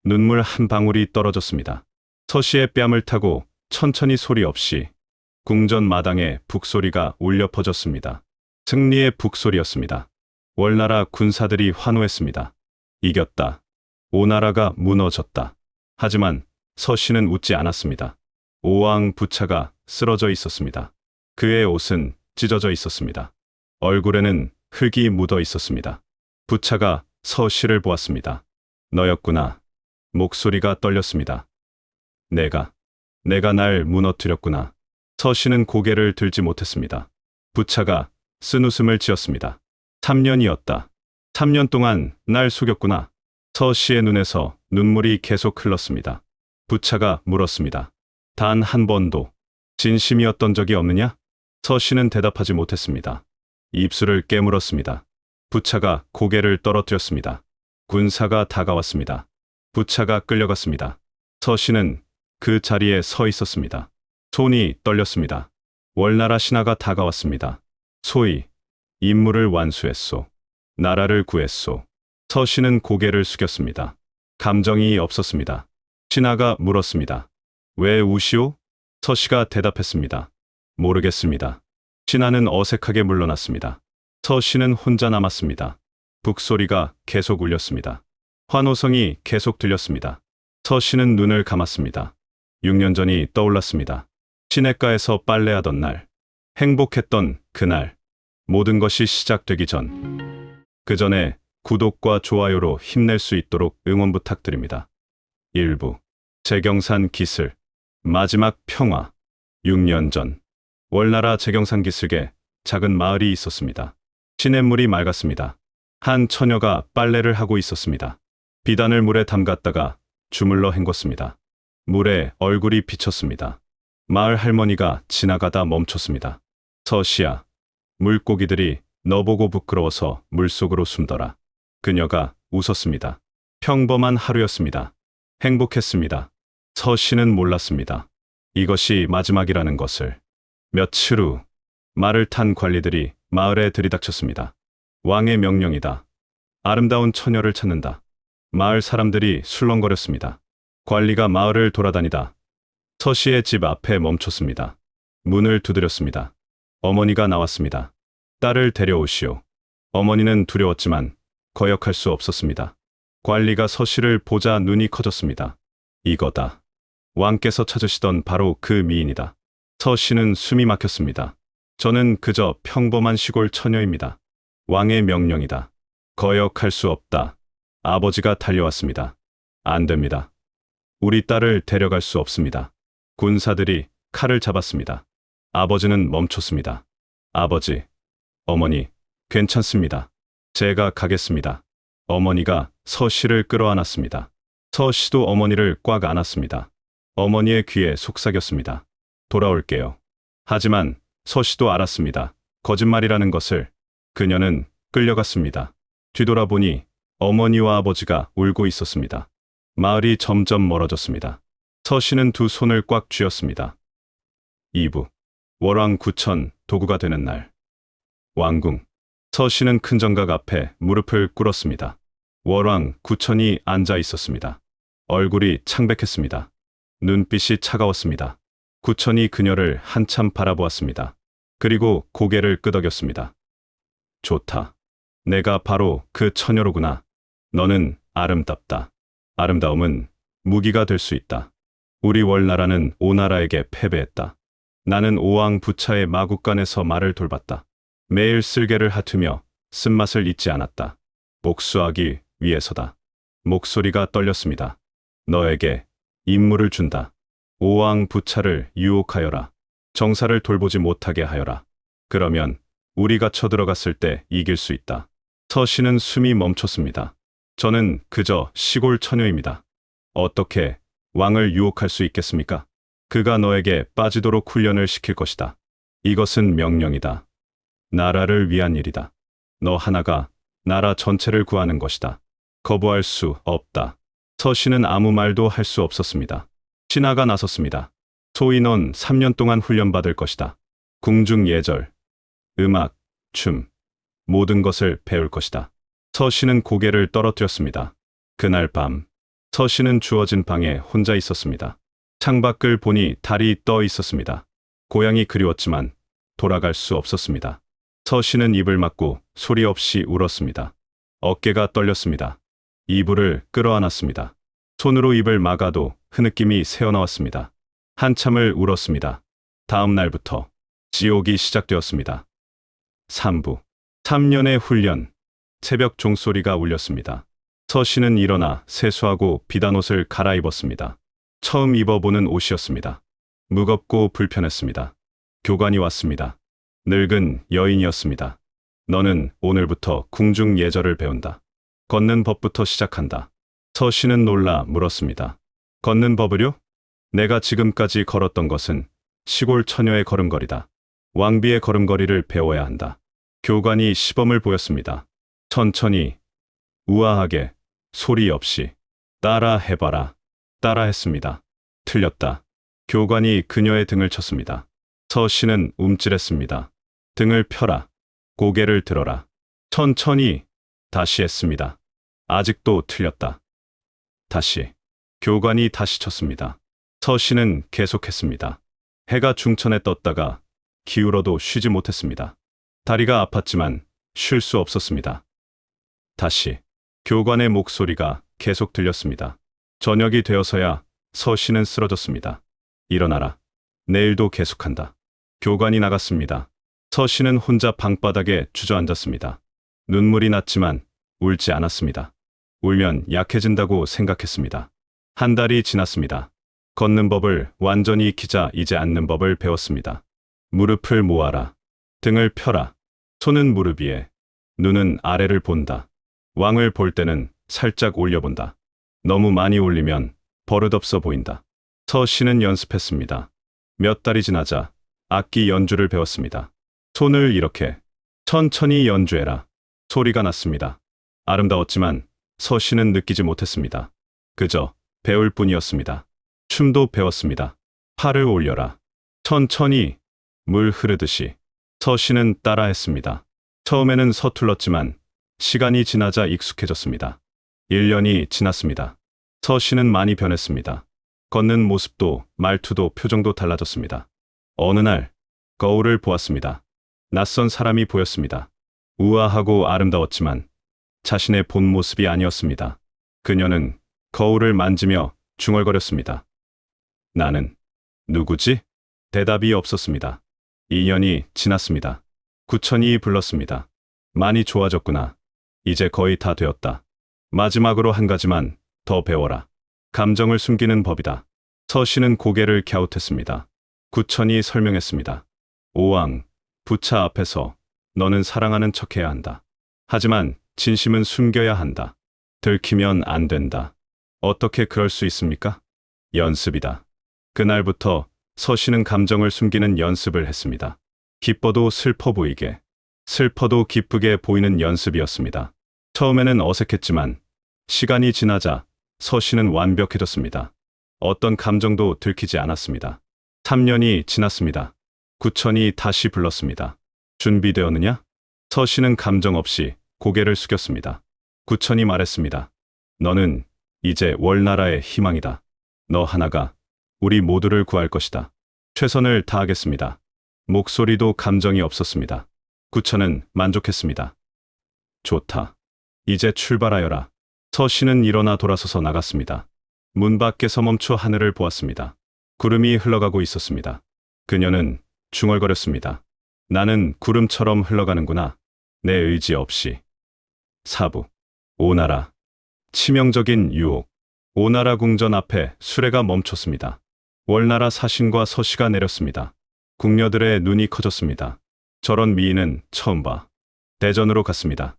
눈물 한 방울이 떨어졌습니다. 서씨의 뺨을 타고 천천히 소리 없이 궁전 마당에 북소리가 울려 퍼졌습니다. 승리의 북소리였습니다. 월나라 군사들이 환호했습니다. 이겼다. 오나라가 무너졌다. 하지만 서씨는 웃지 않았습니다. 오왕 부차가 쓰러져 있었습니다. 그의 옷은 찢어져 있었습니다. 얼굴에는 흙이 묻어 있었습니다. 부차가 서씨를 보았습니다. 너였구나. 목소리가 떨렸습니다. 내가 날 무너뜨렸구나. 서씨는 고개를 들지 못했습니다. 부차가 쓴웃음을 지었습니다. 3년이었다. 3년 동안 날 속였구나. 서씨의 눈에서 눈물이 계속 흘렀습니다. 부차가 물었습니다. 단 한 번도 진심이었던 적이 없느냐? 서씨는 대답하지 못했습니다. 입술을 깨물었습니다. 부차가 고개를 떨어뜨렸습니다. 군사가 다가왔습니다. 부차가 끌려갔습니다. 서씨는 그 자리에 서 있었습니다. 손이 떨렸습니다. 월나라 신하가 다가왔습니다. 소위 임무를 완수했소. 나라를 구했소. 서씨는 고개를 숙였습니다. 감정이 없었습니다. 신하가 물었습니다. 왜 우시오? 서씨가 대답했습니다. 모르겠습니다. 신하는 어색하게 물러났습니다. 서씨는 혼자 남았습니다. 북소리가 계속 울렸습니다. 환호성이 계속 들렸습니다. 서씨는 눈을 감았습니다. 6년 전이 떠올랐습니다. 시냇가에서 빨래하던 날, 행복했던 그날, 모든 것이 시작되기 전. 그 전에 구독과 좋아요로 힘낼 수 있도록 응원 부탁드립니다. 1부 재경산 기슭 마지막 평화. 6년 전 월나라 재경산 기슭에 작은 마을이 있었습니다. 시냇물이 맑았습니다. 한 처녀가 빨래를 하고 있었습니다. 비단을 물에 담갔다가 주물러 헹궜습니다. 물에 얼굴이 비쳤습니다. 마을 할머니가 지나가다 멈췄습니다. 서씨야, 물고기들이 너보고 부끄러워서 물속으로 숨더라. 그녀가 웃었습니다. 평범한 하루였습니다. 행복했습니다. 서씨는 몰랐습니다. 이것이 마지막이라는 것을. 며칠 후 말을 탄 관리들이 마을에 들이닥쳤습니다. 왕의 명령이다. 아름다운 처녀를 찾는다. 마을 사람들이 술렁거렸습니다. 관리가 마을을 돌아다니다 서씨의 집 앞에 멈췄습니다. 문을 두드렸습니다. 어머니가 나왔습니다. 딸을 데려오시오. 어머니는 두려웠지만 거역할 수 없었습니다. 관리가 서씨를 보자 눈이 커졌습니다. 이거다. 왕께서 찾으시던 바로 그 미인이다. 서씨는 숨이 막혔습니다. 저는 그저 평범한 시골 처녀입니다. 왕의 명령이다. 거역할 수 없다. 아버지가 달려왔습니다. 안 됩니다. 우리 딸을 데려갈 수 없습니다. 군사들이 칼을 잡았습니다. 아버지는 멈췄습니다. 아버지, 어머니, 괜찮습니다. 제가 가겠습니다. 어머니가 서씨를 끌어안았습니다. 서씨도 어머니를 꽉 안았습니다. 어머니의 귀에 속삭였습니다. 돌아올게요. 하지만 서씨도 알았습니다. 거짓말이라는 것을. 그녀는 끌려갔습니다. 뒤돌아보니 어머니와 아버지가 울고 있었습니다. 마을이 점점 멀어졌습니다. 서씨는 두 손을 꽉 쥐었습니다. 2부 월왕 구천 도구가 되는 날. 왕궁. 서씨는 큰 정각 앞에 무릎을 꿇었습니다. 월왕 구천이 앉아 있었습니다. 얼굴이 창백했습니다. 눈빛이 차가웠습니다. 구천이 그녀를 한참 바라보았습니다. 그리고 고개를 끄덕였습니다. 좋다. 내가 바로 그 처녀로구나. 너는 아름답다. 아름다움은 무기가 될 수 있다. 우리 월나라는 오나라에게 패배했다. 나는 오왕 부차의 마국간에서 말을 돌봤다. 매일 쓸개를 핫으며 쓴맛을 잊지 않았다. 복수하기 위해서다. 목소리가 떨렸습니다. 너에게 임무를 준다. 오왕 부차를 유혹하여라. 정사를 돌보지 못하게 하여라. 그러면 우리가 쳐들어갔을 때 이길 수 있다. 서씨는 숨이 멈췄습니다. 저는 그저 시골 처녀입니다. 어떻게 왕을 유혹할 수 있겠습니까? 그가 너에게 빠지도록 훈련을 시킬 것이다. 이것은 명령이다. 나라를 위한 일이다. 너 하나가 나라 전체를 구하는 것이다. 거부할 수 없다. 서씨는 아무 말도 할 수 없었습니다. 신하가 나섰습니다. 소위 넌 3년 동안 훈련받을 것이다. 궁중 예절, 음악, 춤, 모든 것을 배울 것이다. 서씨는 고개를 떨어뜨렸습니다. 그날 밤 서씨는 주어진 방에 혼자 있었습니다. 창밖을 보니 달이 떠 있었습니다. 고향이 그리웠지만 돌아갈 수 없었습니다. 서씨는 입을 막고 소리 없이 울었습니다. 어깨가 떨렸습니다. 이불을 끌어안았습니다. 손으로 입을 막아도 흐느낌이 새어나왔습니다. 한참을 울었습니다. 다음 날부터 지옥이 시작되었습니다. 3부 3년의 훈련. 새벽 종소리가 울렸습니다. 서씨는 일어나 세수하고 비단 옷을 갈아입었습니다. 처음 입어보는 옷이었습니다. 무겁고 불편했습니다. 교관이 왔습니다. 늙은 여인이었습니다. 너는 오늘부터 궁중 예절을 배운다. 걷는 법부터 시작한다. 서씨는 놀라 물었습니다. 걷는 법을요? 내가 지금까지 걸었던 것은 시골 처녀의 걸음걸이다. 왕비의 걸음걸이를 배워야 한다. 교관이 시범을 보였습니다. 천천히, 우아하게, 소리 없이 따라 해봐라. 따라 했습니다. 틀렸다. 교관이 그녀의 등을 쳤습니다. 서씨는 움찔했습니다. 등을 펴라. 고개를 들어라. 천천히. 다시 했습니다. 아직도 틀렸다. 다시. 교관이 다시 쳤습니다. 서씨는 계속했습니다. 해가 중천에 떴다가 기울어도 쉬지 못했습니다. 다리가 아팠지만 쉴 수 없었습니다. 다시. 교관의 목소리가 계속 들렸습니다. 저녁이 되어서야 서씨는 쓰러졌습니다. 일어나라. 내일도 계속한다. 교관이 나갔습니다. 서씨는 혼자 방바닥에 주저앉았습니다. 눈물이 났지만 울지 않았습니다. 울면 약해진다고 생각했습니다. 한 달이 지났습니다. 걷는 법을 완전히 익히자 이제 앉는 법을 배웠습니다. 무릎을 모아라. 등을 펴라. 손은 무릎 위에, 눈은 아래를 본다. 왕을 볼 때는 살짝 올려본다. 너무 많이 올리면 버릇없어 보인다. 서씨는 연습했습니다. 몇 달이 지나자 악기 연주를 배웠습니다. 손을 이렇게 천천히 연주해라. 소리가 났습니다. 아름다웠지만 서씨는 느끼지 못했습니다. 그저 배울 뿐이었습니다. 춤도 배웠습니다. 팔을 올려라. 천천히, 물 흐르듯이. 서씨는 따라했습니다. 처음에는 서툴렀지만 시간이 지나자 익숙해졌습니다. 1년이 지났습니다. 서씨는 많이 변했습니다. 걷는 모습도 말투도 표정도 달라졌습니다. 어느 날 거울을 보았습니다. 낯선 사람이 보였습니다. 우아하고 아름다웠지만 자신의 본 모습이 아니었습니다. 그녀는 거울을 만지며 중얼거렸습니다. 나는 누구지? 대답이 없었습니다. 2년이 지났습니다. 구천이 불렀습니다. 많이 좋아졌구나. 이제 거의 다 되었다. 마지막으로 한 가지만 더 배워라. 감정을 숨기는 법이다. 서씨는 고개를 갸웃했습니다. 구천이 설명했습니다. 오왕, 부차 앞에서 너는 사랑하는 척해야 한다. 하지만 진심은 숨겨야 한다. 들키면 안 된다. 어떻게 그럴 수 있습니까? 연습이다. 그날부터 서씨는 감정을 숨기는 연습을 했습니다. 기뻐도 슬퍼 보이게, 슬퍼도 기쁘게 보이는 연습이었습니다. 처음에는 어색했지만 시간이 지나자 서씨는 완벽해졌습니다. 어떤 감정도 들키지 않았습니다. 3년이 지났습니다. 구천이 다시 불렀습니다. 준비되었느냐? 서씨는 감정 없이 고개를 숙였습니다. 구천이 말했습니다. 너는 이제 월나라의 희망이다. 너 하나가 우리 모두를 구할 것이다. 최선을 다하겠습니다. 목소리도 감정이 없었습니다. 구천은 만족했습니다. 좋다. 이제 출발하여라. 서씨는 일어나 돌아서서 나갔습니다. 문 밖에서 멈춰 하늘을 보았습니다. 구름이 흘러가고 있었습니다. 그녀는 중얼거렸습니다. 나는 구름처럼 흘러가는구나. 내 의지 없이. 4부. 오나라. 치명적인 유혹. 오나라 궁전 앞에 수레가 멈췄습니다. 월나라 사신과 서씨가 내렸습니다. 궁녀들의 눈이 커졌습니다. 저런 미인은 처음 봐. 대전으로 갔습니다.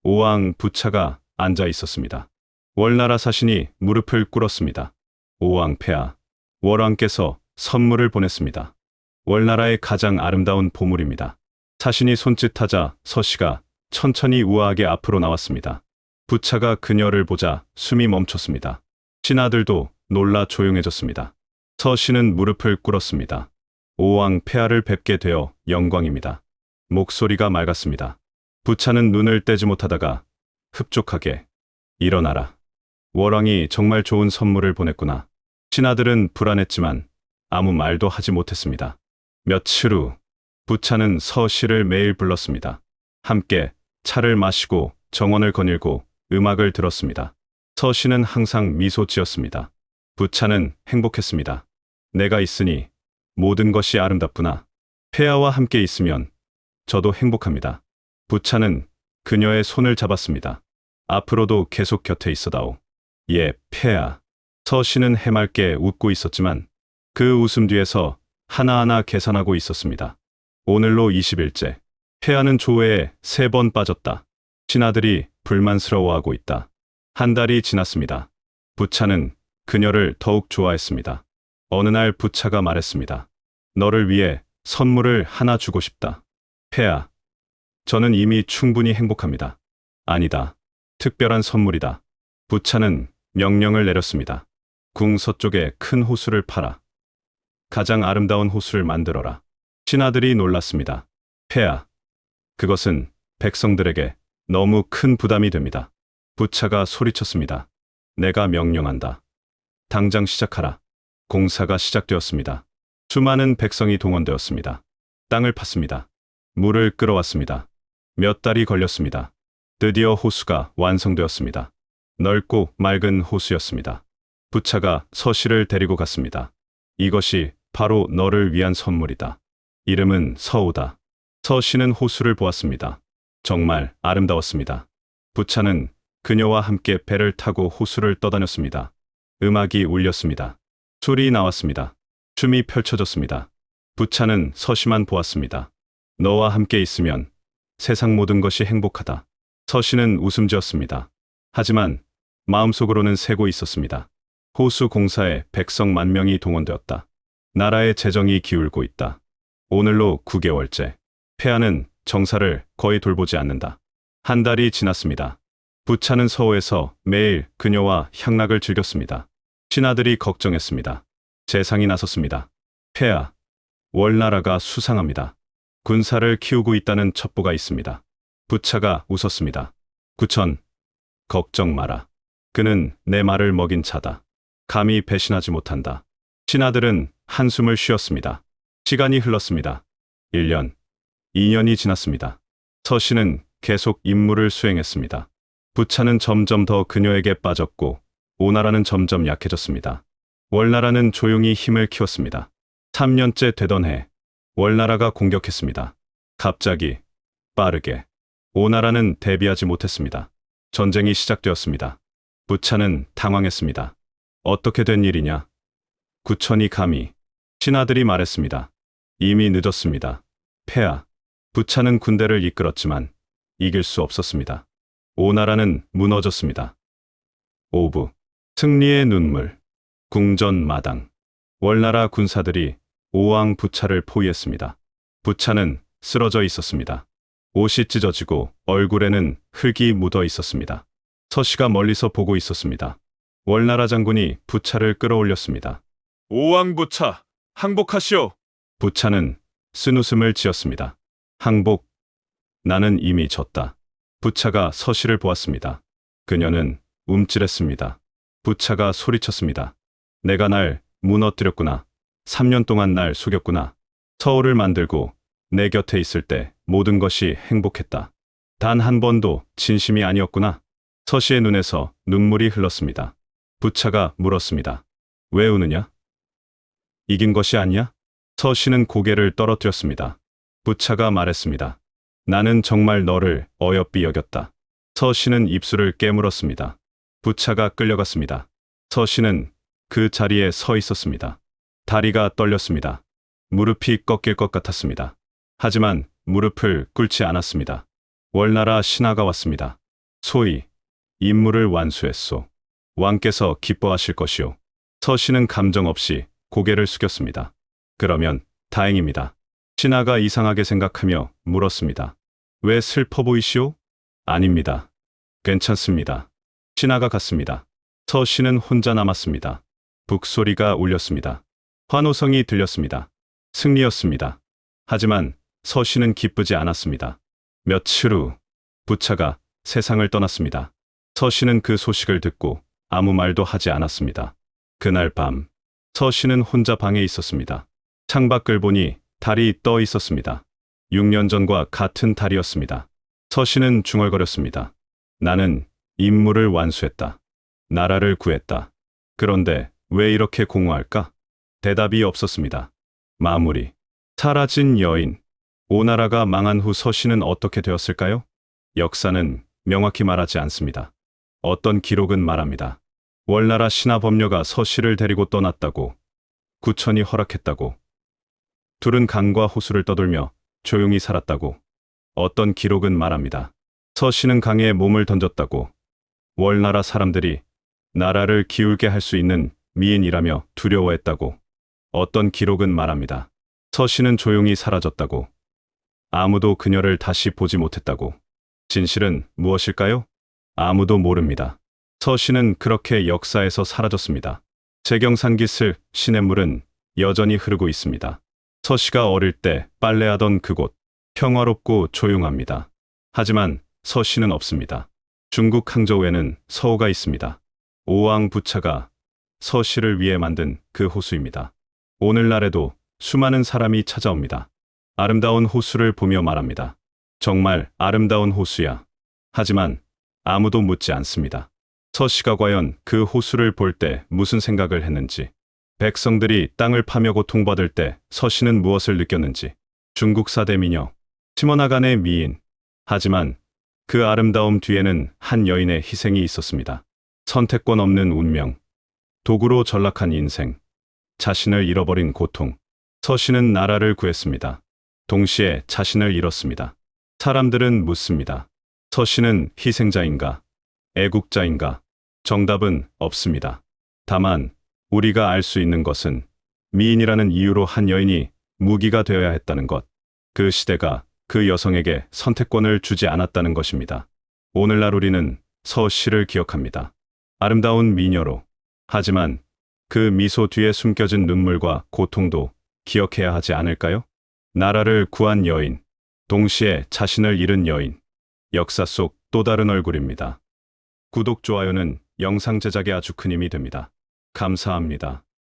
오왕 부차가 앉아 있었습니다. 월나라 사신이 무릎을 꿇었습니다. 오왕 폐하, 월왕께서 선물을 보냈습니다. 월나라의 가장 아름다운 보물입니다. 사신이 손짓하자 서씨가 천천히 우아하게 앞으로 나왔습니다. 부차가 그녀를 보자 숨이 멈췄습니다. 신하들도 놀라 조용해졌습니다. 서씨는 무릎을 꿇었습니다. 오왕 폐하를 뵙게 되어 영광입니다. 목소리가 맑았습니다. 부차는 눈을 떼지 못하다가 흡족하게 일어나라. 월왕이 정말 좋은 선물을 보냈구나. 신하들은 불안했지만 아무 말도 하지 못했습니다. 며칠 후 부차는 서씨를 매일 불렀습니다. 함께 차를 마시고 정원을 거닐고 음악을 들었습니다. 서씨는 항상 미소 지었습니다. 부차는 행복했습니다. 내가 있으니 모든 것이 아름답구나. 폐하와 함께 있으면 저도 행복합니다. 부차는 그녀의 손을 잡았습니다. 앞으로도 계속 곁에 있어다오. 예, 폐하. 서씨는 해맑게 웃고 있었지만 그 웃음 뒤에서 하나하나 계산하고 있었습니다. 오늘로 20일째. 폐하는 조회에 3번 빠졌다. 신하들이 불만스러워하고 있다. 한 달이 지났습니다. 부차는 그녀를 더욱 좋아했습니다. 어느 날 부차가 말했습니다. 너를 위해 선물을 하나 주고 싶다. 폐하, 저는 이미 충분히 행복합니다. 아니다. 특별한 선물이다. 부차는 명령을 내렸습니다. 궁 서쪽에 큰 호수를 파라. 가장 아름다운 호수를 만들어라. 신하들이 놀랐습니다. 폐하, 그것은 백성들에게 너무 큰 부담이 됩니다. 부차가 소리쳤습니다. 내가 명령한다. 당장 시작하라. 공사가 시작되었습니다. 수많은 백성이 동원되었습니다. 땅을 팠습니다. 물을 끌어왔습니다. 몇 달이 걸렸습니다. 드디어 호수가 완성되었습니다. 넓고 맑은 호수였습니다. 부차가 서씨를 데리고 갔습니다. 이것이 바로 너를 위한 선물이다. 이름은 서우다. 서씨는 호수를 보았습니다. 정말 아름다웠습니다. 부차는 그녀와 함께 배를 타고 호수를 떠다녔습니다. 음악이 울렸습니다. 소리 나왔습니다. 춤이 펼쳐졌습니다. 부차는 서씨만 보았습니다. 너와 함께 있으면 세상 모든 것이 행복하다. 서씨는 웃음 지었습니다. 하지만 마음속으로는 새고 있었습니다. 호수 공사에 백성 10,000명이 동원되었다. 나라의 재정이 기울고 있다. 오늘로 9개월째. 폐하는 정사를 거의 돌보지 않는다. 한 달이 지났습니다. 부차는 서호에서 매일 그녀와 향락을 즐겼습니다. 신하들이 걱정했습니다. 재상이 나섰습니다. 폐하, 월나라가 수상합니다. 군사를 키우고 있다는 첩보가 있습니다. 부차가 웃었습니다. 구천, 걱정 마라. 그는 내 말을 먹인 자다. 감히 배신하지 못한다. 신하들은 한숨을 쉬었습니다. 시간이 흘렀습니다. 1년, 2년이 지났습니다. 서씨는 계속 임무를 수행했습니다. 부차는 점점 더 그녀에게 빠졌고 오나라는 점점 약해졌습니다. 월나라는 조용히 힘을 키웠습니다. 3년째 되던 해, 월나라가 공격했습니다. 갑자기, 빠르게. 오나라는 대비하지 못했습니다. 전쟁이 시작되었습니다. 부차는 당황했습니다. 어떻게 된 일이냐? 구천이 감히. 신하들이 말했습니다. 이미 늦었습니다. 폐하. 부차는 군대를 이끌었지만 이길 수 없었습니다. 오나라는 무너졌습니다. 오부. 승리의 눈물. 궁전 마당. 월나라 군사들이 오왕 부차를 포위했습니다. 부차는 쓰러져 있었습니다. 옷이 찢어지고 얼굴에는 흙이 묻어 있었습니다. 서씨가 멀리서 보고 있었습니다. 월나라 장군이 부차를 끌어올렸습니다. 오왕 부차, 항복하시오. 부차는 쓴웃음을 지었습니다. 항복. 나는 이미 졌다. 부차가 서씨를 보았습니다. 그녀는 움찔했습니다. 부차가 소리쳤습니다. 내가 날 무너뜨렸구나. 3년 동안 날 속였구나. 서울을 만들고 내 곁에 있을 때 모든 것이 행복했다. 단 한 번도 진심이 아니었구나. 서씨의 눈에서 눈물이 흘렀습니다. 부차가 물었습니다. 왜 우느냐? 이긴 것이 아니야? 서씨는 고개를 떨어뜨렸습니다. 부차가 말했습니다. 나는 정말 너를 어여삐 여겼다. 서씨는 입술을 깨물었습니다. 부차가 끌려갔습니다. 서씨는 그 자리에 서 있었습니다. 다리가 떨렸습니다. 무릎이 꺾일 것 같았습니다. 하지만 무릎을 꿇지 않았습니다. 월나라 신하가 왔습니다. 소위 임무를 완수했소. 왕께서 기뻐하실 것이오. 서씨는 감정 없이 고개를 숙였습니다. 그러면 다행입니다. 신하가 이상하게 생각하며 물었습니다. 왜 슬퍼 보이시오? 아닙니다. 괜찮습니다. 신하가 갔습니다. 서씨는 혼자 남았습니다. 북소리가 울렸습니다. 환호성이 들렸습니다. 승리였습니다. 하지만 서씨는 기쁘지 않았습니다. 며칠 후 부차가 세상을 떠났습니다. 서씨는 그 소식을 듣고 아무 말도 하지 않았습니다. 그날 밤, 서씨는 혼자 방에 있었습니다. 창밖을 보니 달이 떠 있었습니다. 6년 전과 같은 달이었습니다. 서씨는 중얼거렸습니다. 나는 임무를 완수했다. 나라를 구했다. 그런데 왜 이렇게 공허할까? 대답이 없었습니다. 마무리. 사라진 여인. 오나라가 망한 후 서씨는 어떻게 되었을까요? 역사는 명확히 말하지 않습니다. 어떤 기록은 말합니다. 월나라 신하범녀가 서씨를 데리고 떠났다고, 구천이 허락했다고, 둘은 강과 호수를 떠돌며 조용히 살았다고, 어떤 기록은 말합니다. 서씨는 강에 몸을 던졌다고, 월나라 사람들이 나라를 기울게 할 수 있는 미인이라며 두려워했다고, 어떤 기록은 말합니다. 서씨는 조용히 사라졌다고, 아무도 그녀를 다시 보지 못했다고. 진실은 무엇일까요? 아무도 모릅니다. 서씨는 그렇게 역사에서 사라졌습니다. 재경산기슭 시냇물은 여전히 흐르고 있습니다. 서씨가 어릴 때 빨래하던 그곳, 평화롭고 조용합니다. 하지만 서씨는 없습니다. 중국 항저우에는 서호가 있습니다. 오왕 부차가 서씨를 위해 만든 그 호수입니다. 오늘날에도 수많은 사람이 찾아옵니다. 아름다운 호수를 보며 말합니다. 정말 아름다운 호수야. 하지만 아무도 묻지 않습니다. 서씨가 과연 그 호수를 볼 때 무슨 생각을 했는지, 백성들이 땅을 파며 고통받을 때 서씨는 무엇을 느꼈는지, 중국 사대 미녀, 시모나간의 미인. 하지만 그 아름다움 뒤에는 한 여인의 희생이 있었습니다. 선택권 없는 운명, 도구로 전락한 인생, 자신을 잃어버린 고통. 서씨는 나라를 구했습니다. 동시에 자신을 잃었습니다. 사람들은 묻습니다. 서씨는 희생자인가? 애국자인가? 정답은 없습니다. 다만 우리가 알 수 있는 것은 미인이라는 이유로 한 여인이 무기가 되어야 했다는 것. 그 시대가 그 여성에게 선택권을 주지 않았다는 것입니다. 오늘날 우리는 서씨를 기억합니다. 아름다운 미녀로. 하지만 그 미소 뒤에 숨겨진 눈물과 고통도 기억해야 하지 않을까요? 나라를 구한 여인, 동시에 자신을 잃은 여인. 역사 속 또 다른 얼굴입니다. 구독, 좋아요는 영상 제작에 아주 큰 힘이 됩니다. 감사합니다.